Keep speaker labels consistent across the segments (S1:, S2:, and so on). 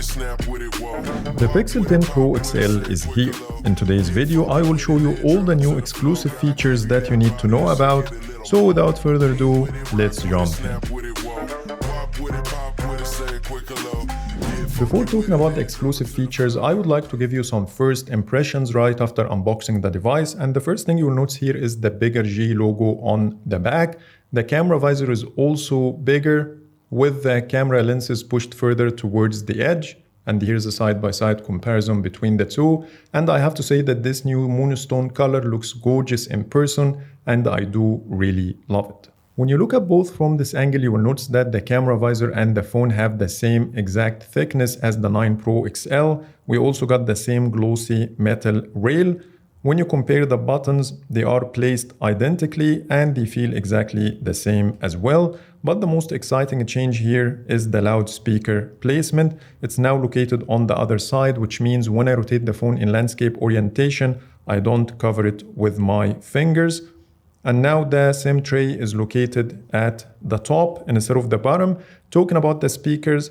S1: The Pixel 10 Pro XL is here. In today's video, I will show you all the new exclusive features that you need to know about. So without further ado, let's jump in. Before talking about the exclusive features, I would like to give you some first impressions right after unboxing the device. And the first thing you will notice here is the bigger G logo on the back. The camera visor is also bigger, with the camera lenses pushed further towards the edge. And here's a side-by-side comparison between the two. And I have to say that this new moonstone color looks gorgeous in person, and I do really love it. When you look at both from this angle, you will notice that the camera visor and the phone have the same exact thickness as the 9 Pro XL. We also got the same glossy metal rail. When you compare the buttons, they are placed identically and they feel exactly the same as well. But the most exciting change here is the loudspeaker placement. It's now located on the other side, which means when I rotate the phone in landscape orientation, I don't cover it with my fingers. And now the SIM tray is located at the top instead of the bottom. Talking about the speakers,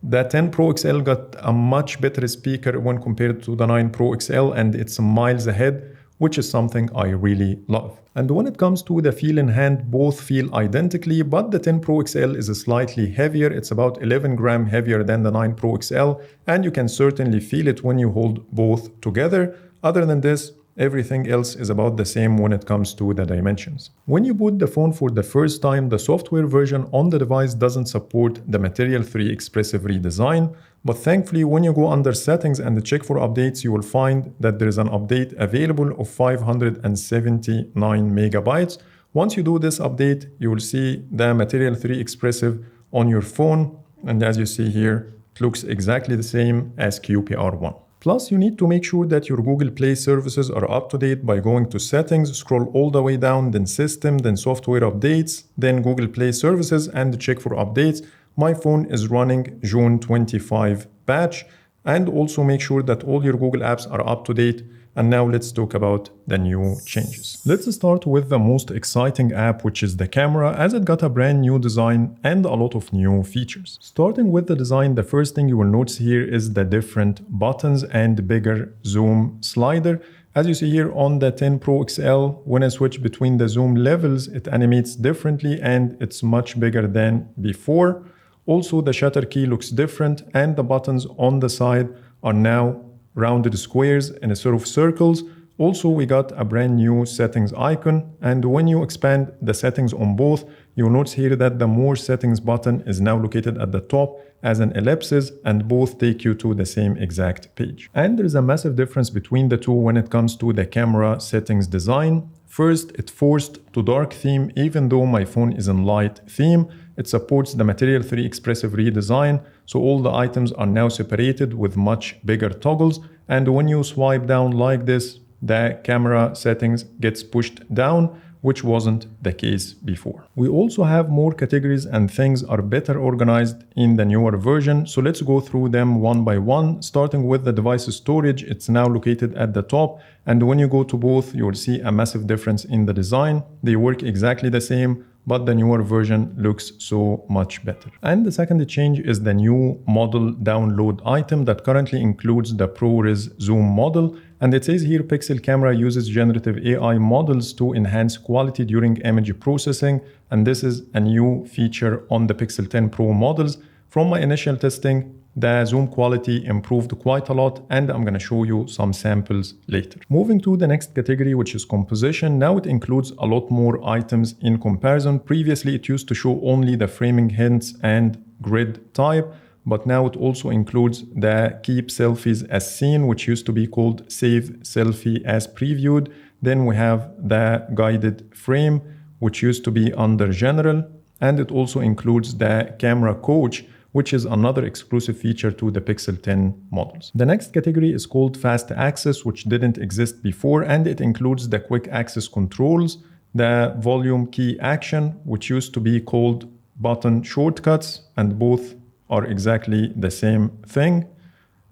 S1: the 10 Pro XL got a much better speaker when compared to the 9 Pro XL, and it's miles ahead, which is something I really love. And when it comes to the feel in hand, both feel identically, but the 10 Pro XL is slightly heavier. It's about 11 grams heavier than the 9 Pro XL, and you can certainly feel it when you hold both together. Other than this, everything else is about the same when it comes to the dimensions. When you boot the phone for the first time, the software version on the device doesn't support the Material 3 Expressive redesign, but thankfully when you go under settings and check for updates, you will find that there is an update available of 579 megabytes. Once you do this update, you will see the Material 3 Expressive on your phone, and as you see here, it looks exactly the same as QPR1. Plus, you need to make sure that your Google Play services are up to date by going to Settings, scroll all the way down, then System, then Software Updates, then Google Play Services, and check for updates. My phone is running June 25 batch, and also make sure that all your Google apps are up to date. And now let's talk about the new changes. Let's start with the most exciting app, which is the camera, as it got a brand new design and a lot of new features. Starting with the design, the first thing you will notice here is the different buttons and bigger zoom slider. As you see here on the 10 Pro XL, when I switch between the zoom levels, it animates differently and it's much bigger than before. Also, the shutter key looks different and the buttons on the side are now rounded squares instead of circles. Also, we got a brand new settings icon, and when you expand the settings on both, you'll notice here that the more settings button is now located at the top as an ellipsis, and both take you to the same exact page. And there is a massive difference between the two when it comes to the camera settings design. First, it forced to dark theme, even though my phone is in light theme. It supports the Material 3 Expressive redesign, so all the items are now separated with much bigger toggles. And when you swipe down like this, the camera settings gets pushed down, which wasn't the case before. We also have more categories and things are better organized in the newer version. So let's go through them one by one, starting with the device storage. It's now located at the top. And when you go to both, you will see a massive difference in the design. They work exactly the same, but the newer version looks so much better. And the second change is the new model download item that currently includes the ProRes zoom model. And it says here Pixel camera uses generative AI models to enhance quality during image processing. And this is a new feature on the Pixel 10 Pro models. From my initial testing, the zoom quality improved quite a lot, and I'm going to show you some samples later. Moving to the next category, which is composition. Now it includes a lot more items in comparison. Previously, it used to show only the framing hints and grid type, but now it also includes the keep selfies as seen, which used to be called save selfie as previewed. Then we have the guided frame, which used to be under general, and it also includes the camera coach, which is another exclusive feature to the Pixel 10 models. The next category is called Fast Access, which didn't exist before, and it includes the quick access controls, the volume key action, which used to be called button shortcuts, and both are exactly the same thing.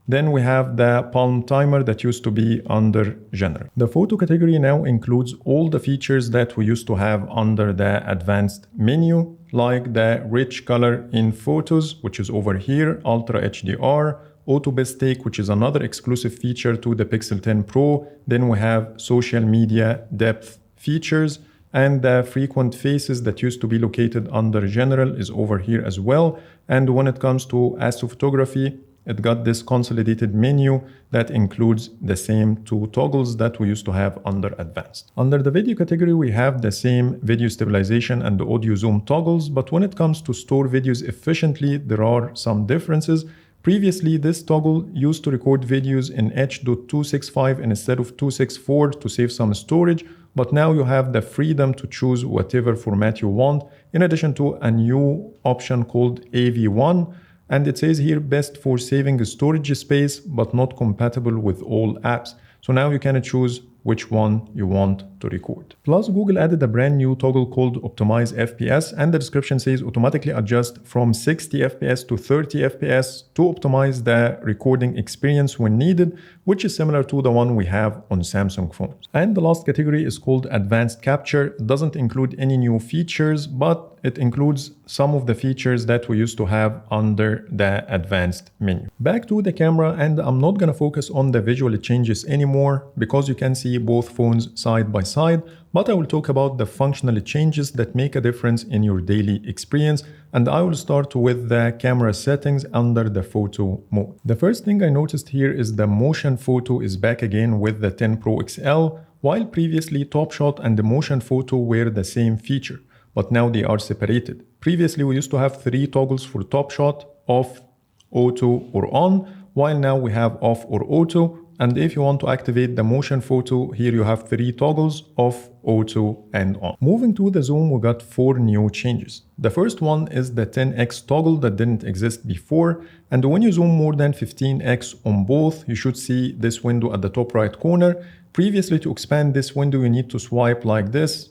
S1: Then we have the palm timer that used to be under general. The photo category now includes all the features that we used to have under the advanced menu, like the rich color in photos, which is over here, Ultra HDR, Auto Best Take, which is another exclusive feature to the Pixel 10 Pro. Then we have social media depth features, and the frequent faces that used to be located under general is over here as well. And when it comes to astrophotography, it got this consolidated menu that includes the same two toggles that we used to have under advanced. Under the video category, we have the same video stabilization and the audio zoom toggles, but when it comes to store videos efficiently, there are some differences. Previously, this toggle used to record videos in H.265 instead of 264 to save some storage, but now you have the freedom to choose whatever format you want, in addition to a new option called AV1. And it says here best for saving storage space, but not compatible with all apps. So now you can choose which one you want to record. Plus, Google added a brand new toggle called Optimize FPS, and the description says automatically adjust from 60 FPS to 30 FPS to optimize the recording experience when needed, which is similar to the one we have on Samsung phones. And the last category is called Advanced Capture. It doesn't include any new features, but it includes some of the features that we used to have under the advanced menu. Back to the camera, and I'm not gonna focus on the visual changes anymore because you can see both phones side by side, but I will talk about the functional changes that make a difference in your daily experience, and I will start with the camera settings under the photo mode. The first thing I noticed here is the motion photo is back again with the 10 Pro XL, while previously Top Shot and the motion photo were the same feature, but now they are separated. Previously we used to have 3 toggles for Top Shot, off, auto or on, while now we have off or auto. And if you want to activate the motion photo, here you have 3 toggles, off, auto and on. Moving to the zoom, we got 4 new changes. The first one is the 10x toggle that didn't exist before, and when you zoom more than 15x on both, you should see this window at the top right corner. Previously, to expand this window, you need to swipe like this,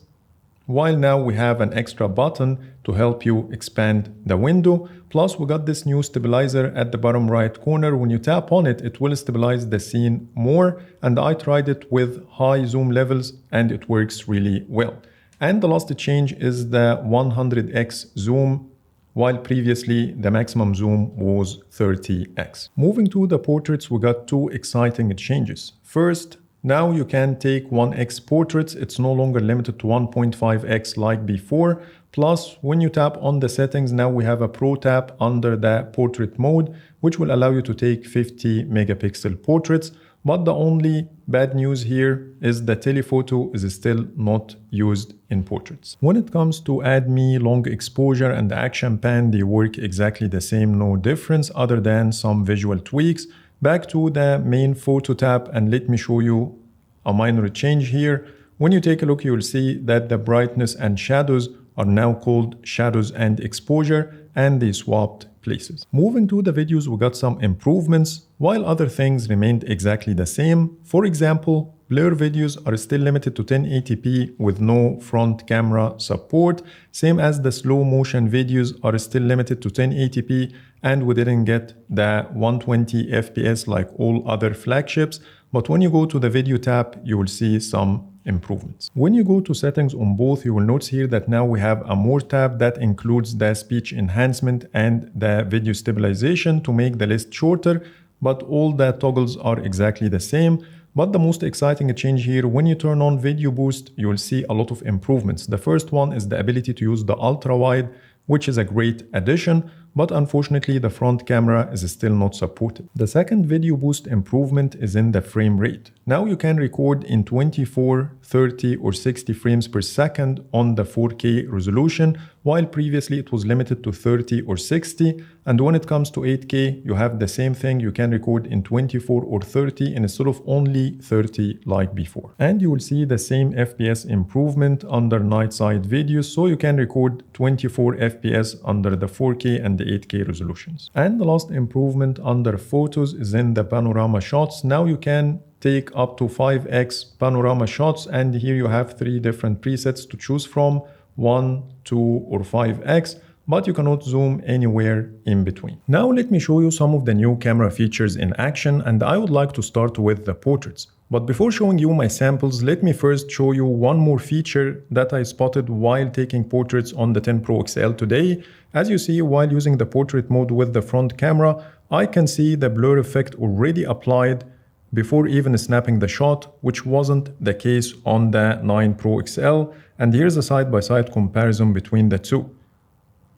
S1: while now we have an extra button to help you expand the window. Plus, we got this new stabilizer at the bottom right corner. When you tap on it, it will stabilize the scene more, and I tried it with high zoom levels and it works really well. And the last change is the 100x zoom, while previously the maximum zoom was 30x. Moving to the portraits, we got 2 exciting changes. First, now you can take 1x portraits. It's no longer limited to 1.5x like before. Plus, when you tap on the settings, now we have a Pro tap under the portrait mode, which will allow you to take 50 megapixel portraits. But the only bad news here is the telephoto is still not used in portraits. When it comes to Add Me, long exposure and the action pan, they work exactly the same, no difference other than some visual tweaks. Back to the main photo tab, and let me show you a minor change here. When you take a look, you will see that the brightness and shadows are now called shadows and exposure, and they swapped places. Moving to the videos, we got some improvements, while other things remained exactly the same. For example, blur videos are still limited to 1080p with no front camera support, same as the slow motion videos are still limited to 1080p, and we didn't get the 120 FPS like all other flagships. But when you go to the video tab, you will see some improvements. When you go to settings on both, you will notice here that now we have a more tab that includes the speech enhancement and the video stabilization to make the list shorter, but all the toggles are exactly the same. But the most exciting change here, when you turn on video boost, you will see a lot of improvements. The first one is the ability to use the ultra wide, which is a great addition, but unfortunately the front camera is still not supported. The second video boost improvement is in the frame rate. Now you can record in 24, 30 or 60 frames per second on the 4K resolution, while previously it was limited to 30 or 60. And when it comes to 8K, you have the same thing. You can record in 24 or 30 instead of only 30 like before. And you will see the same FPS improvement under night side videos, so you can record 24 FPS under the 4K and the 8K resolutions. And the last improvement under photos is in the panorama shots. Now you can take up to 5x panorama shots, and here you have 3 different presets to choose from, 1, 2 or 5x, but you cannot zoom anywhere in between. Now let me show you some of the new camera features in action, and I would like to start with the portraits. But before showing you my samples, let me first show you one more feature that I spotted while taking portraits on the 10 Pro XL today. As you see, while using the portrait mode with the front camera, I can see the blur effect already applied before even snapping the shot, which wasn't the case on the 9 Pro XL, and here's a side-by-side comparison between the two.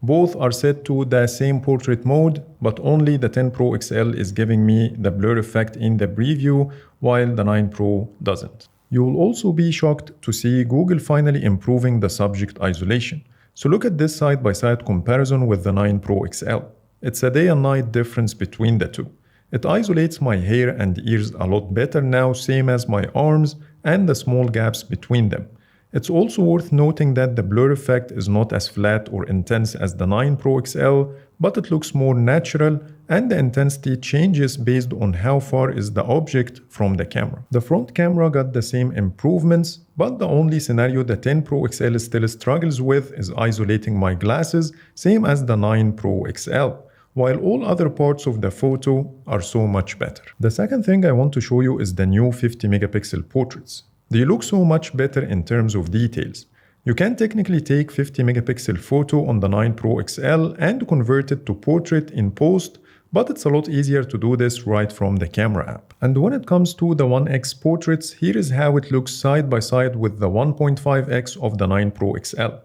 S1: Both are set to the same portrait mode, but only the 10 Pro XL is giving me the blur effect in the preview, while the 9 Pro doesn't. You will also be shocked to see Google finally improving the subject isolation. So look at this side-by-side comparison with the 9 Pro XL. It's a day and night difference between the two. It isolates my hair and ears a lot better now, same as my arms and the small gaps between them. It's also worth noting that the blur effect is not as flat or intense as the 9 Pro XL, but it looks more natural and the intensity changes based on how far is the object from the camera. The front camera got the same improvements, but the only scenario the 10 Pro XL still struggles with is isolating my glasses, same as the 9 Pro XL, while all other parts of the photo are so much better. The second thing I want to show you is the new 50 megapixel portraits. They look so much better in terms of details. You can technically take 50 megapixel photo on the 9 Pro XL and convert it to portrait in post, but it's a lot easier to do this right from the camera app. And when it comes to the 1x portraits, here is how it looks side by side with the 1.5x of the 9 Pro XL.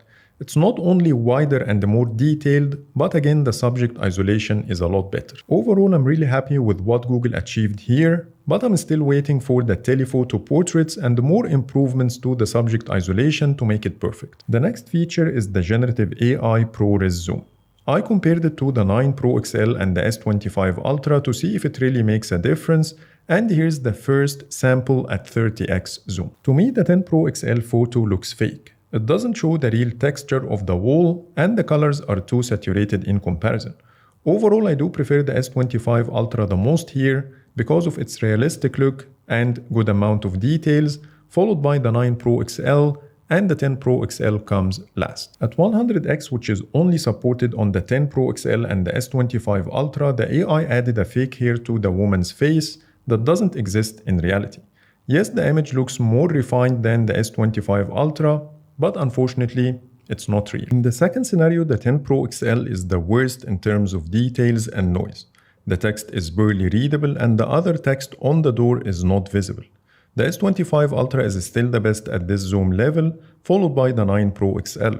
S1: It's not only wider and more detailed, but again the subject isolation is a lot better. Overall, I'm really happy with what Google achieved here, but I'm still waiting for the telephoto portraits and more improvements to the subject isolation to make it perfect. The next feature is the generative AI ProRes zoom. I compared it to the 9 Pro XL and the S25 Ultra to see if it really makes a difference, and here's the first sample at 30x zoom. To me, the 10 Pro XL photo looks fake. It doesn't show the real texture of the wall, and the colors are too saturated in comparison. Overall, I do prefer the S25 Ultra the most here because of its realistic look and good amount of details, followed by the 9 Pro XL, and the 10 Pro XL comes last. At 100x, which is only supported on the 10 Pro XL and the S25 Ultra, the AI added a fake hair to the woman's face that doesn't exist in reality. Yes, the image looks more refined than the S25 Ultra, but unfortunately, it's not real. In the second scenario, the 10 Pro XL is the worst in terms of details and noise. The text is barely readable and the other text on the door is not visible. The S25 Ultra is still the best at this zoom level, followed by the 9 Pro XL.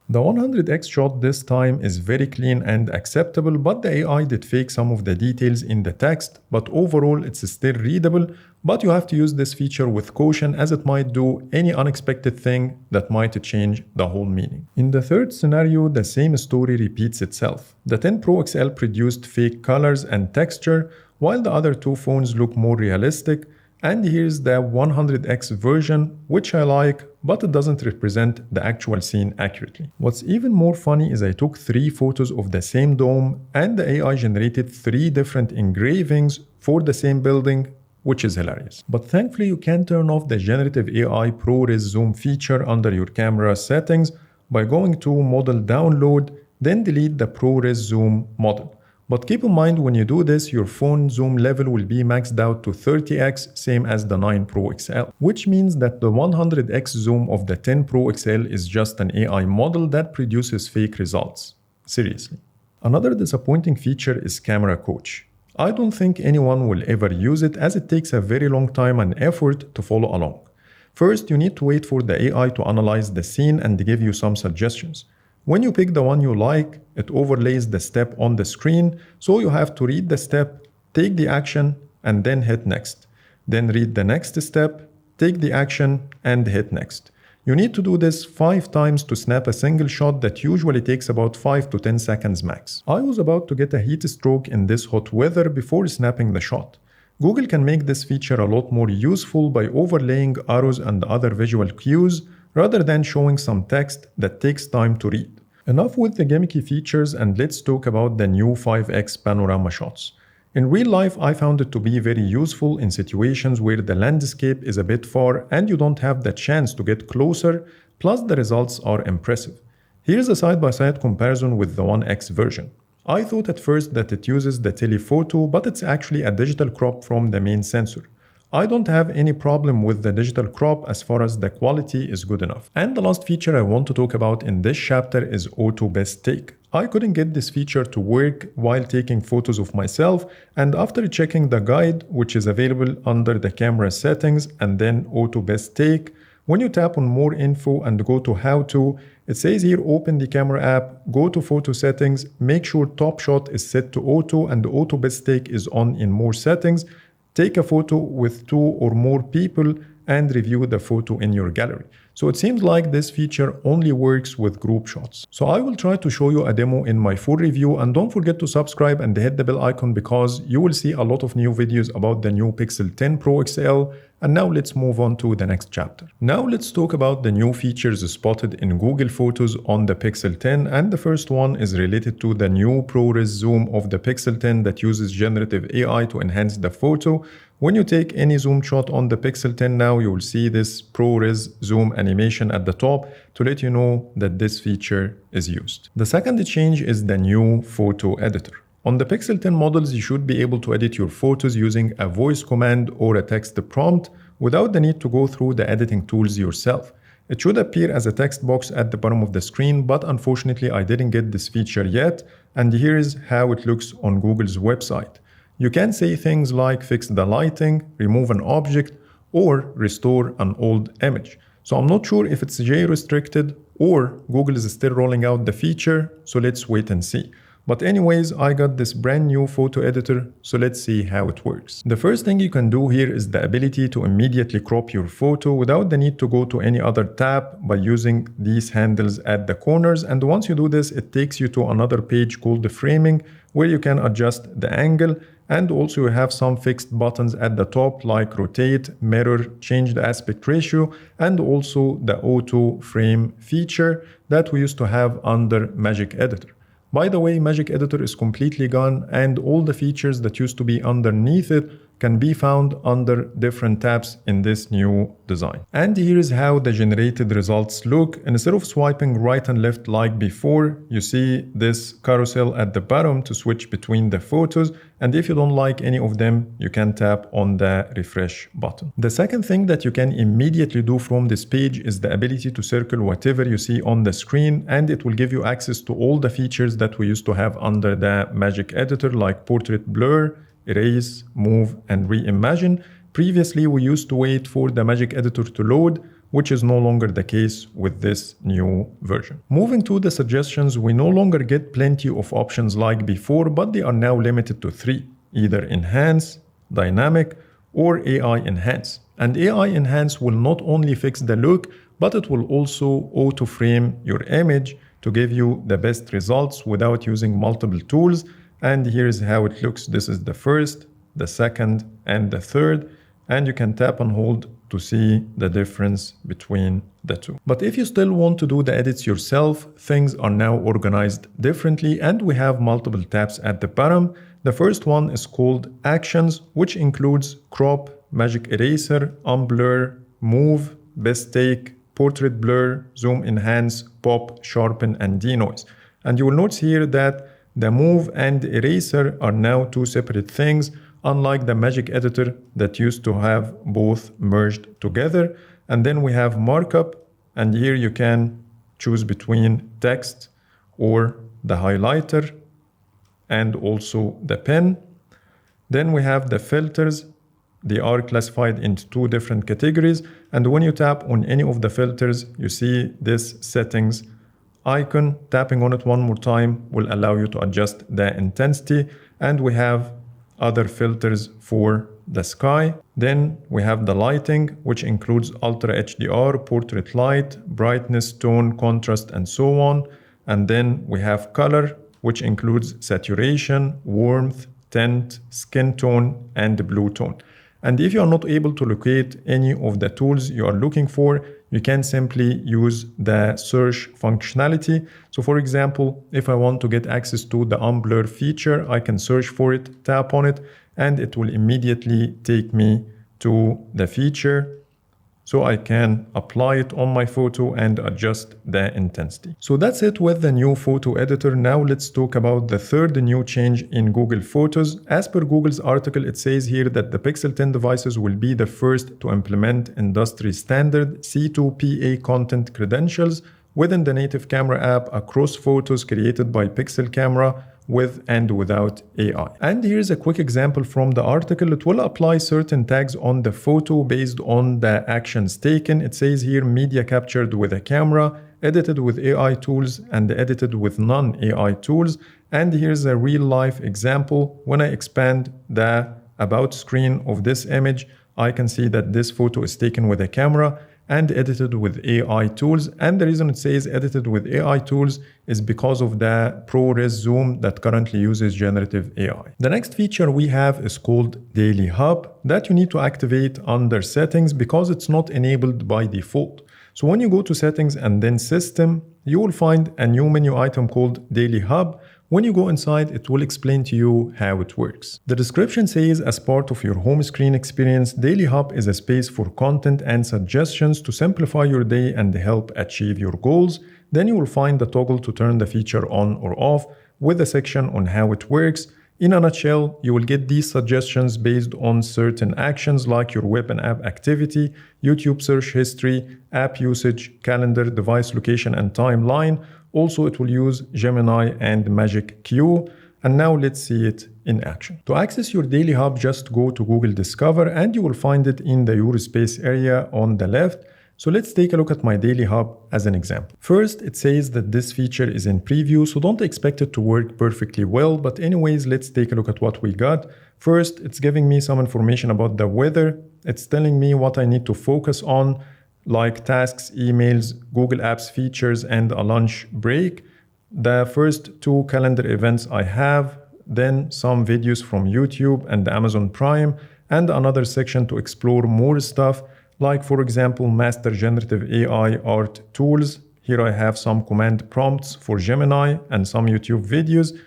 S1: The 100x shot this time is very clean and acceptable, but the AI did fake some of the details in the text, but overall it's still readable, but you have to use this feature with caution as it might do any unexpected thing that might change the whole meaning. In the third scenario, the same story repeats itself. The 10 Pro XL produced fake colors and texture, while the other two phones look more realistic, and here's the 100x version, which I like, but it doesn't represent the actual scene accurately. What's even more funny is I took 3 photos of the same dome and the AI generated 3 different engravings for the same building, which is hilarious. But thankfully you can turn off the generative AI ProRes zoom feature under your camera settings by going to model download, then delete the ProRes zoom model. But keep in mind when you do this, your phone zoom level will be maxed out to 30x, same as the 9 Pro XL, which means that the 100x zoom of the 10 Pro XL is just an AI model that produces fake results. Seriously. Another disappointing feature is Camera Coach. I don't think anyone will ever use it as it takes a very long time and effort to follow along. First, you need to wait for the AI to analyze the scene and give you some suggestions. When you pick the one you like, it overlays the step on the screen, so you have to read the step, take the action, and then hit next. Then read the next step, take the action, and hit next. You need to do this 5 times to snap a single shot that usually takes about 5 to 10 seconds max. I was about to get a heat stroke in this hot weather before snapping the shot. Google can make this feature a lot more useful by overlaying arrows and other visual cues, rather than showing some text that takes time to read. Enough with the gimmicky features and let's talk about the new 5x panorama shots. In real life, I found it to be very useful in situations where the landscape is a bit far and you don't have the chance to get closer, plus the results are impressive. Here's a side-by-side comparison with the 1x version. I thought at first that it uses the telephoto, but it's actually a digital crop from the main sensor. I don't have any problem with the digital crop as far as the quality is good enough. And the last feature I want to talk about in this chapter is Auto Best Take. I couldn't get this feature to work while taking photos of myself, and after checking the guide, which is available under the camera settings and then auto best take, when you tap on more info and go to how to, it says here open the camera app, go to photo settings, make sure top shot is set to auto and auto best take is on in more settings, take a photo with 2 or more people and review the photo in your gallery. So it seems like this feature only works with group shots. So I will try to show you a demo in my full review, and don't forget to subscribe and hit the bell icon because you will see a lot of new videos about the new Pixel 10 Pro XL. And now let's move on to the next chapter. Now let's talk about the new features spotted in Google Photos on the Pixel 10, and the first one is related to the new ProRes zoom of the Pixel 10 that uses generative AI to enhance the photo. When you take any zoom shot on the Pixel 10 now, you will see this ProRes zoom animation at the top to let you know that this feature is used. The second change is the new photo editor. On the Pixel 10 models, you should be able to edit your photos using a voice command or a text prompt without the need to go through the editing tools yourself. It should appear as a text box at the bottom of the screen, but unfortunately I didn't get this feature yet, and here is how it looks on Google's website. You can say things like fix the lighting, remove an object, or restore an old image. So I'm not sure if it's J restricted or Google is still rolling out the feature, so let's wait and see. But anyways, I got this brand new photo editor, so let's see how it works. The first thing you can do here is the ability to immediately crop your photo without the need to go to any other tab by using these handles at the corners. And once you do this, it takes you to another page called the framing, where you can adjust the angle. And also you have some fixed buttons at the top like rotate, mirror, change the aspect ratio, and also the auto frame feature that we used to have under Magic Editor. By the way, Magic Editor is completely gone, and all the features that used to be underneath it can be found under different tabs in this new design. And here is how the generated results look. Instead of swiping right and left like before, you see this carousel at the bottom to switch between the photos. And if you don't like any of them, you can tap on the refresh button. The second thing that you can immediately do from this page is the ability to circle whatever you see on the screen, and it will give you access to all the features that we used to have under the Magic Editor, like portrait blur, erase, move, and reimagine. Previously, we used to wait for the Magic Editor to load, which is no longer the case with this new version. Moving to the suggestions, we no longer get plenty of options like before, but they are now limited to 3, either Enhance, Dynamic, or AI Enhance. And AI Enhance will not only fix the look, but it will also auto-frame your image to give you the best results without using multiple tools. And here's how it looks. This is the first, the second, and the third. And you can tap and hold to see the difference between the two. But if you still want to do the edits yourself, things are now organized differently, and we have multiple tabs at the bottom. The first one is called Actions, which includes Crop, Magic Eraser, Unblur, Move, Best Take, Portrait Blur, Zoom Enhance, Pop, Sharpen, and Denoise. And you will notice here that the Move and Eraser are now 2 separate things, unlike the Magic Editor that used to have both merged together. And then we have Markup, and here you can choose between text or the highlighter and also the pen. Then we have the filters. They are classified into 2 different categories, and when you tap on any of the filters, you see this settings icon. Tapping on it one more time will allow you to adjust the intensity, and we have other filters for the sky. Then we have the lighting, which includes Ultra HDR, portrait light, brightness, tone, contrast, and so on. And then we have color, which includes saturation, warmth, tint, skin tone, and blue tone. And if you are not able to locate any of the tools you are looking for, you can simply use the search functionality. So for example, if I want to get access to the unblur feature, I can search for it, tap on it, and it will immediately take me to the feature. So I can apply it on my photo and adjust the intensity. So that's it with the new photo editor. Now let's talk about the third new change in Google Photos. As per Google's article, it says here that the Pixel 10 devices will be the first to implement industry standard C2PA content credentials within the native camera app across photos created by Pixel Camera with and without AI. And here's a quick example from the article. It will apply certain tags on the photo based on the actions taken. It says here media captured with a camera, edited with AI tools, and edited with non-AI tools. And here's a real life example. When I expand the about screen of this image, I can see that this photo is taken with a camera and edited with AI tools. And the reason it says edited with AI tools is because of the ProRes zoom that currently uses generative AI. The next feature we have is called Daily Hub that you need to activate under settings because it's not enabled by default. So when you go to settings and then system, you will find a new menu item called Daily Hub. When you go inside, it will explain to you how it works. The description says, as part of your home screen experience, Daily Hub is a space for content and suggestions to simplify your day and help achieve your goals. Then you will find the toggle to turn the feature on or off with a section on how it works. In a nutshell, you will get these suggestions based on certain actions like your web and app activity, YouTube search history, app usage, calendar, device location, and timeline. Also, it will use Gemini and Magic Q. And now let's see it in action. To access your Daily Hub, just go to Google Discover and you will find it in the Your Space area on the left. So let's take a look at my Daily Hub as an example. First, it says that this feature is in preview, so don't expect it to work perfectly well. But anyways, let's take a look at what we got. First, it's giving me some information about the weather. It's telling me what I need to focus on, like tasks, emails, Google Apps features, and a lunch break. The first two calendar events I have, then some videos from YouTube and Amazon Prime, and another section to explore more stuff, like for example, master generative AI art tools. Here I have some command prompts for Gemini and some YouTube videos.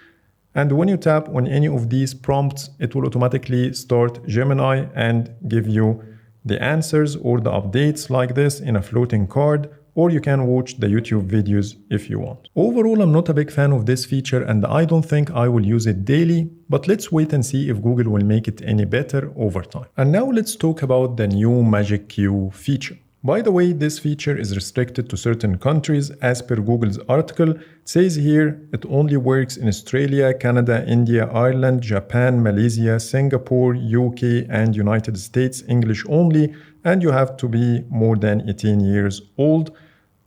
S1: And when you tap on any of these prompts, it will automatically start Gemini and give you the answers or the updates like this in a floating card, or you can watch the YouTube videos if you want. Overall, I'm not a big fan of this feature and I don't think I will use it daily, but let's wait and see if Google will make it any better over time. And now let's talk about the new Magic Q feature. By the way, this feature is restricted to certain countries as per Google's article. It says here it only works in Australia, Canada, India, Ireland, Japan, Malaysia, Singapore, UK, and United States, English only, and you have to be more than 18 years old.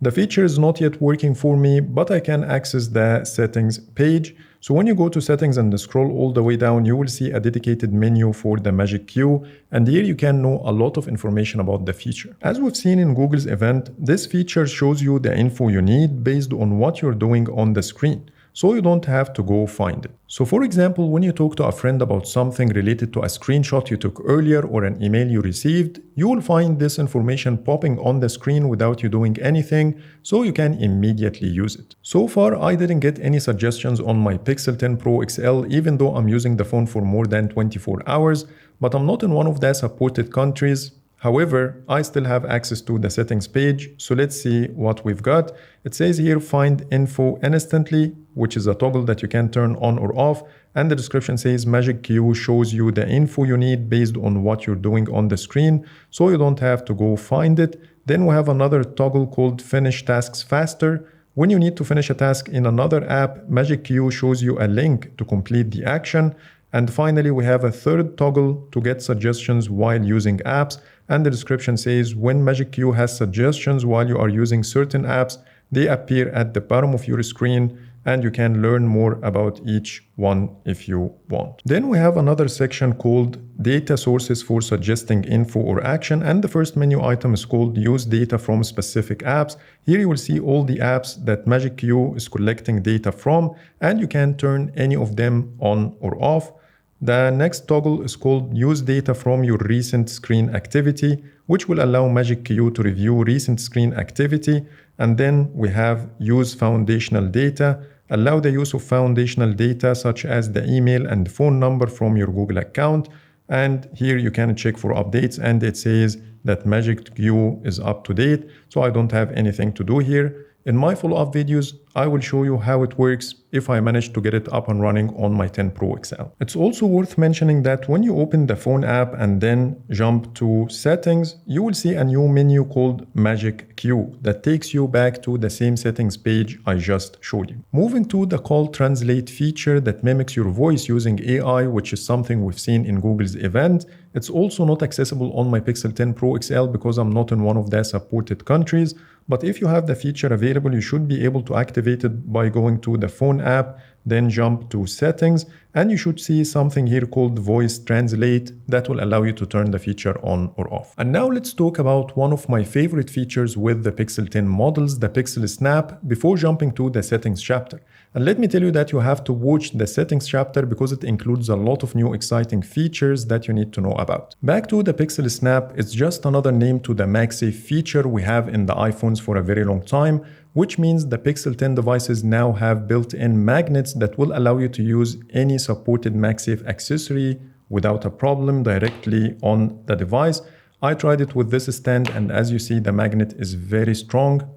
S1: The feature is not yet working for me, but I can access the settings page. So when you go to settings and scroll all the way down, you will see a dedicated menu for the Magic Q. And here you can know a lot of information about the feature. As we've seen in Google's event, this feature shows you the info you need based on what you're doing on the screen, so you don't have to go find it. So for example, when you talk to a friend about something related to a screenshot you took earlier or an email you received, you will find this information popping on the screen without you doing anything, so you can immediately use it. So far, I didn't get any suggestions on my Pixel 10 Pro XL, even though I'm using the phone for more than 24 hours, but I'm not in one of the supported countries. However, I still have access to the settings page, so let's see what we've got. It says here, find info instantly, which is a toggle that you can turn on or off. And the description says Magic Q shows you the info you need based on what you're doing on the screen, so you don't have to go find it. Then we have another toggle called finish tasks faster. When you need to finish a task in another app, Magic Q shows you a link to complete the action. And finally, we have a third toggle to get suggestions while using apps. And the description says when Magic Q has suggestions while you are using certain apps, they appear at the bottom of your screen and you can learn more about each one if you want. Then we have another section called data sources for suggesting info or action. And the first menu item is called use data from specific apps. Here you will see all the apps that Magic Q is collecting data from, and you can turn any of them on or off. The next toggle is called use data from your recent screen activity, which will allow Magic Q to review recent screen activity. And then we have use foundational data, allow the use of foundational data such as the email and phone number from your Google account. And here you can check for updates and it says that Magic Q is up to date, so I don't have anything to do here. In my follow-up videos, I will show you how it works if I manage to get it up and running on my 10 Pro XL. It's also worth mentioning that when you open the phone app and then jump to settings, you will see a new menu called Magic Q that takes you back to the same settings page I just showed you. Moving to the call translate feature that mimics your voice using AI, which is something we've seen in Google's event. It's also not accessible on my Pixel 10 Pro XL because I'm not in one of the supported countries. But if you have the feature available, you should be able to activate it by going to the phone app, then jump to settings, and you should see something here called voice translate that will allow you to turn the feature on or off. And now let's talk about one of my favorite features with the Pixel 10 models, the Pixel Snap, before jumping to the settings chapter. And let me tell you that you have to watch the settings chapter because it includes a lot of new exciting features that you need to know about. Back to the Pixel Snap, it's just another name to the MagSafe feature we have in the iPhones for a very long time, which means the Pixel 10 devices now have built-in magnets that will allow you to use any supported MagSafe accessory without a problem directly on the device. I tried it with this stand, and as you see, the magnet is very strong.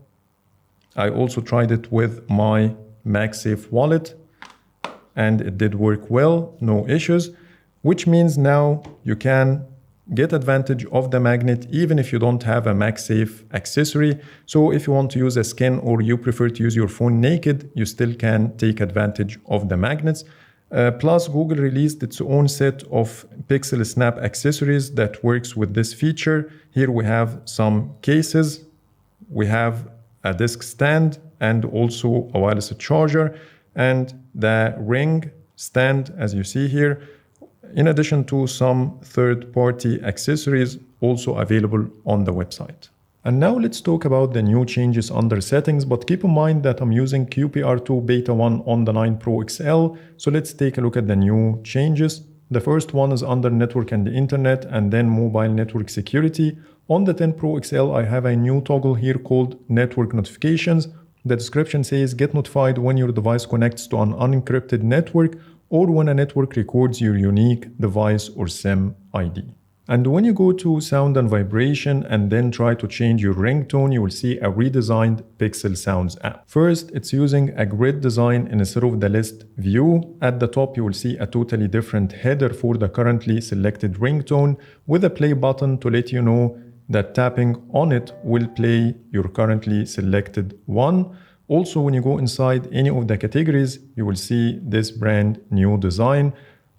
S1: I also tried it with my MagSafe wallet and it did work well, no issues, which means now you can get advantage of the magnet even if you don't have a MagSafe accessory. So if you want to use a skin or you prefer to use your phone naked, you still can take advantage of the magnets. Plus, Google released its own set of Pixel Snap accessories that works with this feature. Here we have some cases, we have a disk stand, and also a wireless charger, and the ring stand, as you see here, in addition to some third-party accessories also available on the website. And now let's talk about the new changes under settings, but keep in mind that I'm using QPR2 Beta 1 on the 9 Pro XL, so let's take a look at the new changes. The first one is under network and the internet, and then mobile network security. On the 10 Pro XL, I have a new toggle here called network notifications. The description says get notified when your device connects to an unencrypted network or when a network records your unique device or SIM ID. And when you go to sound and vibration and then try to change your ringtone, you will see a redesigned Pixel Sounds app. First, it's using a grid design instead of the list view. At the top, you will see a totally different header for the currently selected ringtone with a play button to let you know that tapping on it will play your currently selected one. Also, when you go inside any of the categories, you will see this brand new design.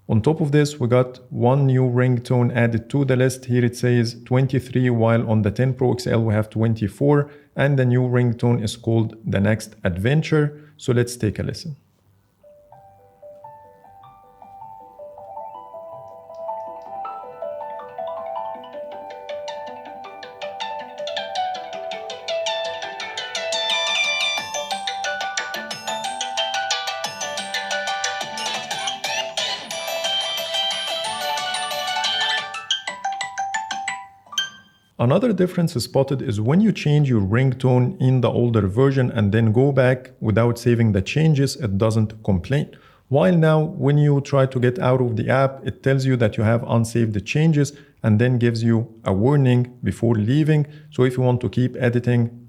S1: On top of this, we got one new ringtone added to the list. Here it says 23, while on the 10 Pro XL we have 24, and the new ringtone is called The Next Adventure. So let's take a listen. Another difference spotted is when you change your ringtone in the older version and then go back without saving the changes, it doesn't complain. While now, when you try to get out of the app, it tells you that you have unsaved the changes and then gives you a warning before leaving. So if you want to keep editing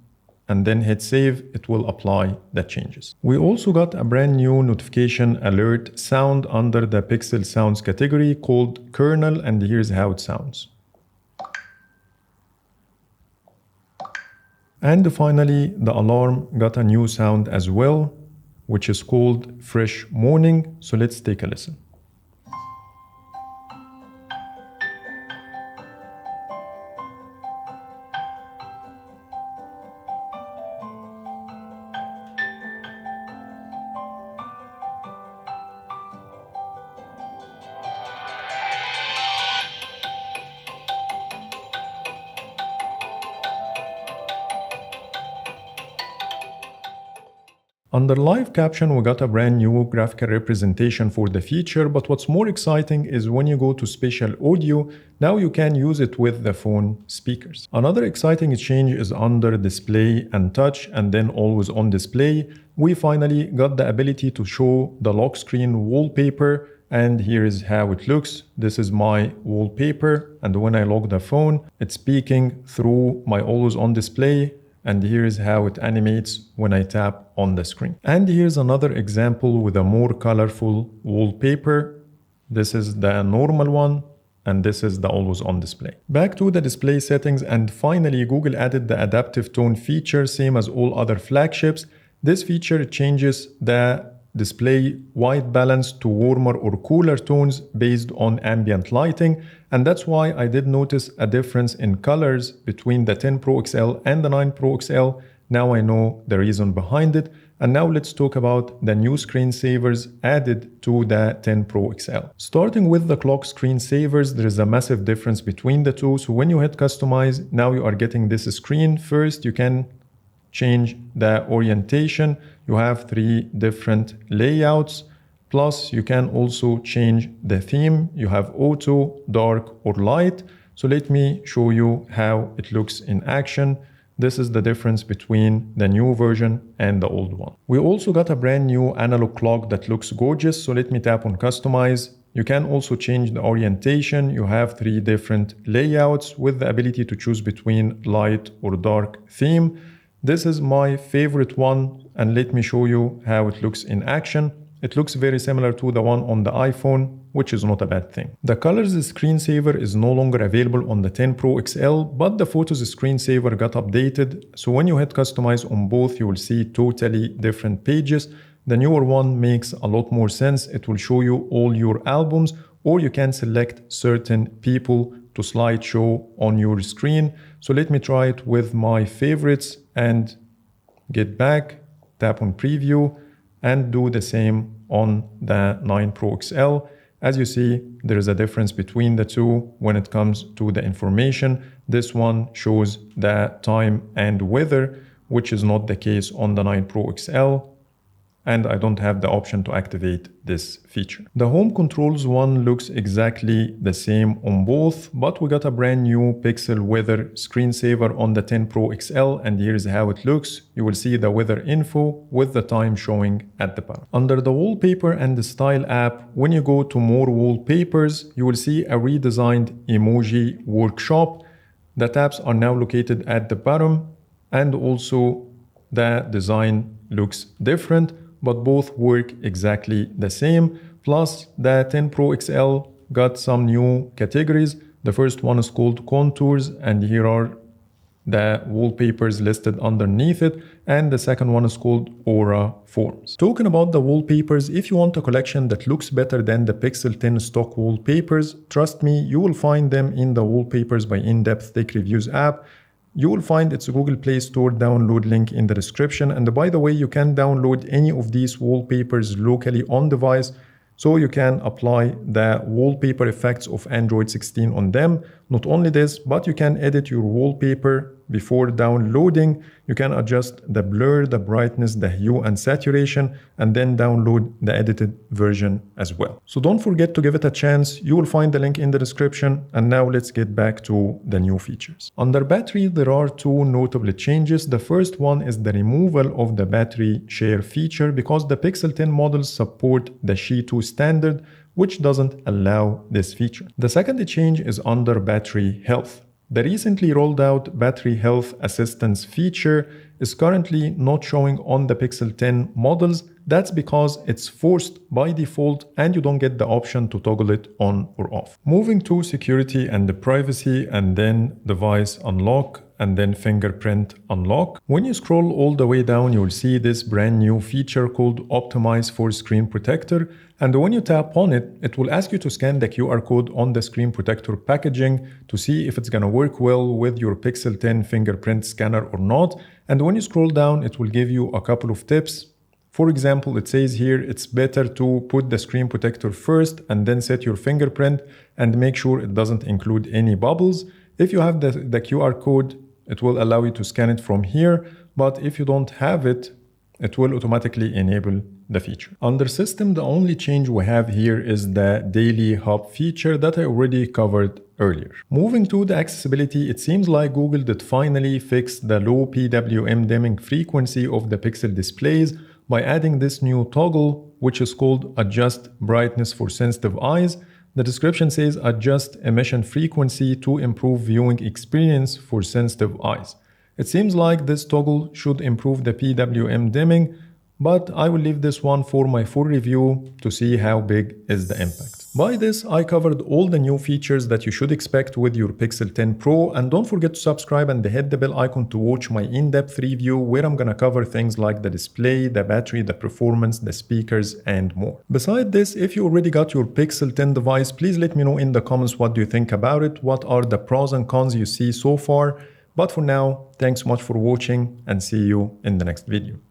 S1: and then hit save, it will apply the changes. We also got a brand new notification alert sound under the Pixel Sounds category called Kernel, and here's how it sounds. And finally, the alarm got a new sound as well, which is called Fresh Morning. So let's take a listen. Under live caption, we got a brand new graphical representation for the feature, but what's more exciting is when you go to spatial audio, now you can use it with the phone speakers. Another exciting change is under display and touch and then always on display. We finally got the ability to show the lock screen wallpaper and here is how it looks. This is my wallpaper, and when I lock the phone, it's peeking through my always on display, and here is how it animates when I tap on the screen. And here's another example with a more colorful wallpaper. This is the normal one, and this is the always on display. Back to the display settings, and finally Google added the adaptive tone feature, same as all other flagships. This feature changes the display white balance to warmer or cooler tones based on ambient lighting, and that's why I did notice a difference in colors between the 10 Pro XL and the 9 Pro XL. Now I know the reason behind it. And now let's talk about the new screensavers added to the 10 Pro XL. Starting with the clock screensavers, there is a massive difference between the two. So when you hit customize, now you are getting this screen. First, you can change the orientation. You have 3 different layouts. Plus, you can also change the theme. You have auto, dark, or light. So let me show you how it looks in action. This is the difference between the new version and the old one. We also got a brand new analog clock that looks gorgeous. So let me tap on customize. You can also change the orientation. You have 3 different layouts with the ability to choose between light or dark theme. This is my favorite one, and let me show you how it looks in action. It looks very similar to the one on the iPhone, which is not a bad thing. The colors screensaver is no longer available on the 10 Pro XL, but the photos screensaver got updated. So when you hit customize on both, you will see totally different pages. The newer one makes a lot more sense. It will show you all your albums, or you can select certain people to slideshow on your screen. So let me try it with my favorites and get back, tap on preview, and do the same on the 9 Pro XL. As you see, there is a difference between the two when it comes to the information. This one shows the time and weather, which is not the case on the 9 Pro XL. And I don't have the option to activate this feature. The home controls one looks exactly the same on both, but we got a brand new pixel weather screensaver on the 10 Pro XL, and here's how it looks. You will see the weather info with the time showing at the bottom. Under the wallpaper and the style app, when you go to more wallpapers, you will see a redesigned emoji workshop. The tabs are now located at the bottom, and also the design looks different, but both work exactly the same. Plus, the 10 Pro XL got some new categories. The first one is called contours, and here are the wallpapers listed underneath it. And the second one is called aura forms. Talking about the wallpapers, if you want a collection that looks better than the Pixel 10 stock wallpapers, trust me, you will find them in the Wallpapers by In-Depth Tech Reviews app. You will find its Google Play Store download link in the description. And by the way, you can download any of these wallpapers locally on device, so you can apply the wallpaper effects of Android 16 on them. Not only this, but you can edit your wallpaper before downloading. You can adjust the blur, the brightness, the hue and saturation, and then download the edited version as well. So don't forget to give it a chance. You will find the link in the description. And now let's get back to the new features. Under battery, there are 2 notable changes. The first one is the removal of the battery share feature, because the Pixel 10 models support the Qi 2 standard, which doesn't allow this feature. The second change is under battery health. The recently rolled out battery health assistance feature is currently not showing on the Pixel 10 models. That's because it's forced by default and you don't get the option to toggle it on or off. Moving to security and the privacy, and then device unlock, and then fingerprint unlock. When you scroll all the way down, you will see this brand new feature called Optimize for Screen Protector. And when you tap on it, it will ask you to scan the QR code on the screen protector packaging to see if it's gonna work well with your Pixel 10 fingerprint scanner or not. And when you scroll down, it will give you a couple of tips. For example, it says here, it's better to put the screen protector first and then set your fingerprint and make sure it doesn't include any bubbles. If you have the QR code, it will allow you to scan it from here, but if you don't have it, it will automatically enable the feature. Under system, the only change we have here is the daily hub feature that I already covered earlier. Moving to the accessibility, it seems like Google did finally fix the low PWM dimming frequency of the Pixel displays, by adding this new toggle, which is called Adjust Brightness for Sensitive Eyes. The description says adjust emission frequency to improve viewing experience for sensitive eyes. It seems like this toggle should improve the PWM dimming, but I will leave this one for my full review to see how big is the impact. By this, I covered all the new features that you should expect with your Pixel 10 Pro, and don't forget to subscribe and hit the bell icon to watch my in-depth review where I'm gonna cover things like the display, the battery, the performance, the speakers, and more. Beside this, if you already got your Pixel 10 device, please let me know in the comments what do you think about it, what are the pros and cons you see so far. But for now, thanks so much for watching and see you in the next video.